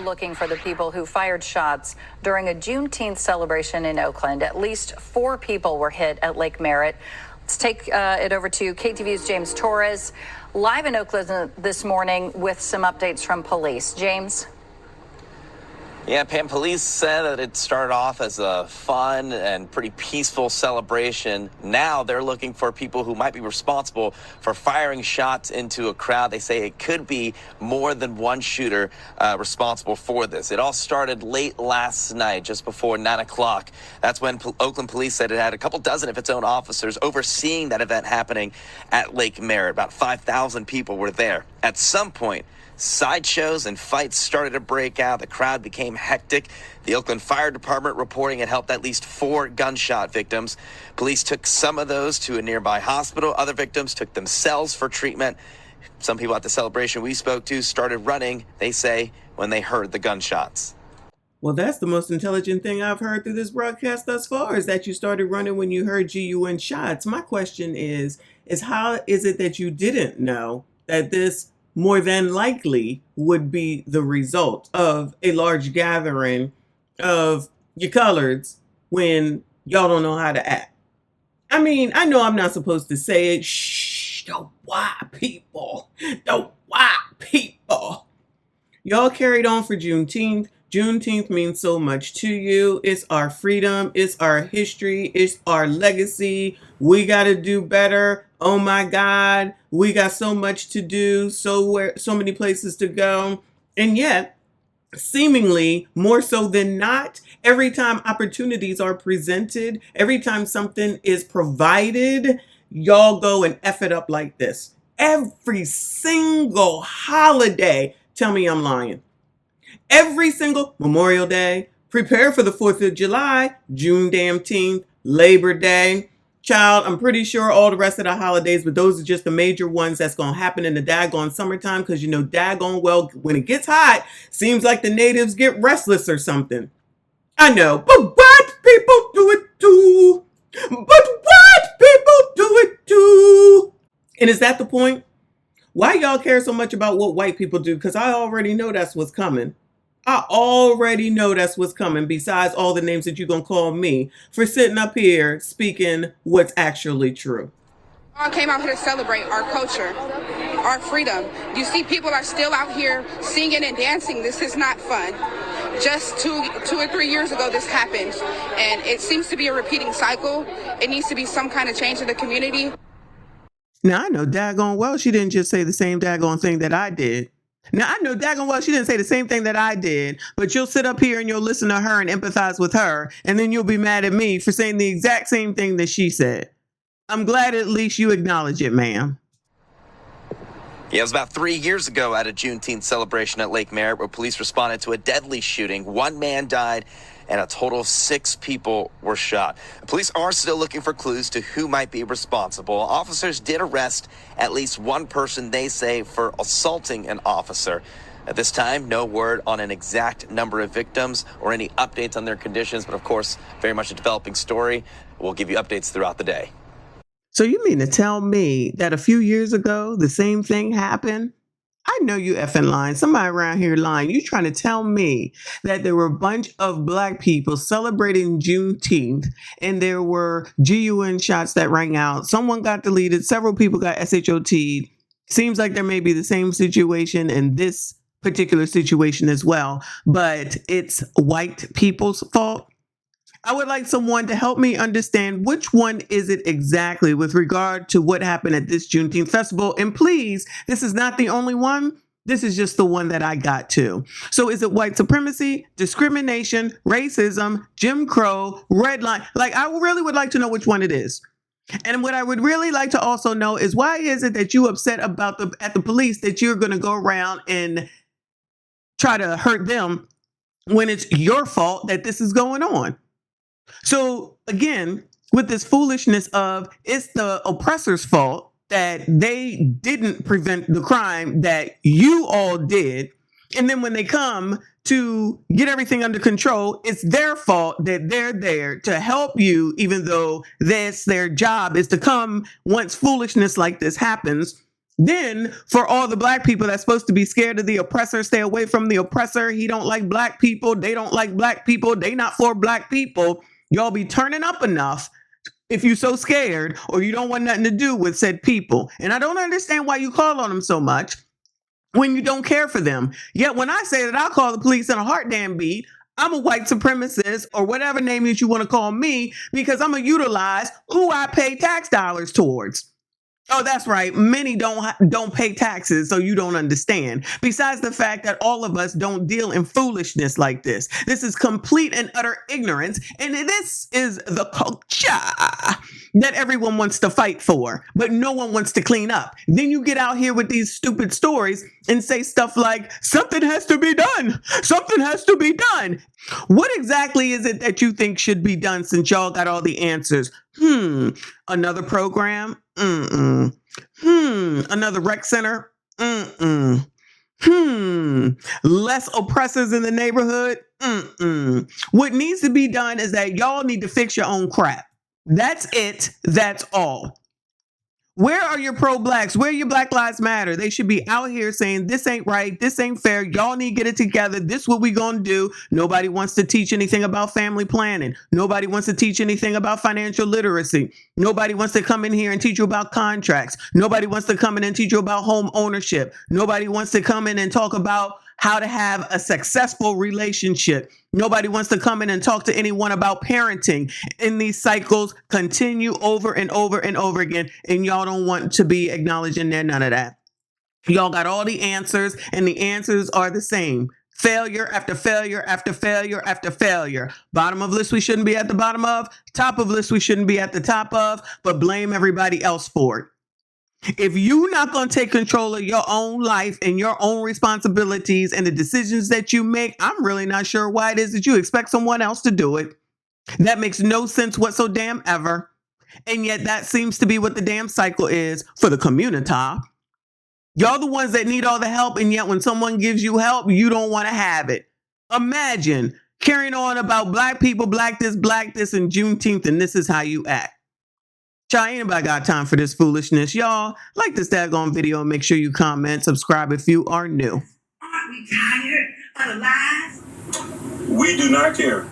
looking for the people who fired shots during a Juneteenth celebration in Oakland. At least 4 people were hit at Lake Merritt. Let's take it over to KTVU's James Torres, live in Oakland this morning with some updates from police. James? Yeah, Pam, police said that it started off as a fun and pretty peaceful celebration. Now they're looking for people who might be responsible for firing shots into a crowd. They say it could be more than one shooter responsible for this. It all started late last night, just before 9 o'clock. That's when Oakland police said it had a couple dozen of its own officers overseeing that event happening at Lake Merritt. About 5,000 people were there. At some point, sideshows and fights started to break out. The crowd became hectic. The Oakland Fire Department reporting it helped at least 4 gunshot victims. Police took some of those to a nearby hospital. Other victims took themselves for treatment. Some people at the celebration we spoke to started running, they say, when they heard the gunshots. Well, that's the most intelligent thing I've heard through this broadcast thus far, is that you started running when you heard GUN shots. My question is how is it that you didn't know that this more than likely would be the result of a large gathering of your coloreds when y'all don't know how to act? I mean, I know I'm not supposed to say it. Shh, the white people. The white people. Y'all carried on for Juneteenth. Juneteenth means so much to you. It's our freedom. It's our history. It's our legacy. We got to do better. Oh my God. We got so much to do. So many places to go. And yet, seemingly more so than not, every time opportunities are presented, every time something is provided, y'all go and F it up like this. Every single holiday. Tell me I'm lying. Every single Memorial Day, prepare for the 4th of July, Juneteenth, Labor Day. Child, I'm pretty sure all the rest of the holidays, but those are just the major ones that's going to happen in the daggone summertime, because you know daggone well when it gets hot, seems like the natives get restless or something. I know, but white people do it too. But white people do it too. And is that the point? Why y'all care so much about what white people do? Because I already know that's what's coming. I already know that's what's coming, besides all the names that you're going to call me for sitting up here speaking what's actually true. I came out here to celebrate our culture, our freedom. You see, people are still out here singing and dancing. This is not fun. Just two or 3 years ago, this happened, and it seems to be a repeating cycle. It needs to be some kind of change in the community. Now, I know daggone well she didn't just say the same daggone thing that I did. Now, I know daggone well she didn't say the same thing that I did, but you'll sit up here and you'll listen to her and empathize with her, and then you'll be mad at me for saying the exact same thing that she said. I'm glad at least you acknowledge it, ma'am. Yeah, it was about 3 years ago at a Juneteenth celebration at Lake Merritt where police responded to a deadly shooting. 1 man died and a total of 6 people were shot. Police are still looking for clues to who might be responsible. Officers did arrest at least 1 person, they say, for assaulting an officer. At this time, no word on an exact number of victims or any updates on their conditions, but of course, very much a developing story. We'll give you updates throughout the day. So you mean to tell me that a few years ago, the same thing happened? I know you effing lying. Somebody around here lying. You trying to tell me that there were a bunch of black people celebrating Juneteenth and there were GUN shots that rang out. Someone got deleted. Several people got SHOT'd. Seems like there may be the same situation in this particular situation as well, but it's white people's fault. I would like someone to help me understand which one is it exactly with regard to what happened at this Juneteenth festival. And please, this is not the only one. This is just the one that I got to. So is it white supremacy, discrimination, racism, Jim Crow, red line? Like, I really would like to know which one it is. And what I would really like to also know is why is it that you upset about at the police that you're going to go around and try to hurt them when it's your fault that this is going on? So again, with this foolishness of it's the oppressor's fault that they didn't prevent the crime that you all did. And then when they come to get everything under control, it's their fault that they're there to help you, even though that's their job is to come once foolishness like this happens Then for all the black people that's supposed to be scared of the oppressor, stay away from the oppressor. He don't like black people. They don't like black people. They not for black people. Y'all be turning up enough if you so scared or you don't want nothing to do with said people. And I don't understand why you call on them so much when you don't care for them. Yet when I say that I'll call the police in a heart damn beat, I'm a white supremacist or whatever name that you want to call me, because I'm going to utilize who I pay tax dollars towards. Oh, that's right. Many don't pay taxes, so you don't understand. Besides the fact that all of us don't deal in foolishness like this. This is complete and utter ignorance, and this is the culture that everyone wants to fight for, but no one wants to clean up. Then you get out here with these stupid stories and say stuff like, something has to be done. Something has to be done. What exactly is it that you think should be done since y'all got all the answers? Another program? Another rec center? Less oppressors in the neighborhood? What needs to be done is that y'all need to fix your own crap. That's it. That's all. Where are your pro-blacks? Where are your Black Lives Matter? They should be out here saying, this ain't right. This ain't fair. Y'all need to get it together. This is what we gonna do. Nobody wants to teach anything about family planning. Nobody wants to teach anything about financial literacy. Nobody wants to come in here and teach you about contracts. Nobody wants to come in and teach you about home ownership. Nobody wants to come in and talk about how to have a successful relationship. Nobody wants to come in and talk to anyone about parenting. And these cycles continue over and over and over again, and y'all don't want to be acknowledging none of that. Y'all got all the answers, and the answers are the same. Failure after failure after failure after failure. Bottom of list we shouldn't be at the bottom of. Top of list we shouldn't be at the top of, but blame everybody else for it. If you're not going to take control of your own life and your own responsibilities and the decisions that you make, I'm really not sure why it is that you expect someone else to do it. That makes no sense whatsoever ever. And yet that seems to be what the damn cycle is for the community. Y'all the ones that need all the help, and yet when someone gives you help, you don't want to have it. Imagine carrying on about black people, black this, and Juneteenth, and this is how you act. Y'all, ain't nobody got time for this foolishness. Y'all, like this daggone video and make sure you comment, subscribe if you are new. Aren't we tired of the lies? We do not care.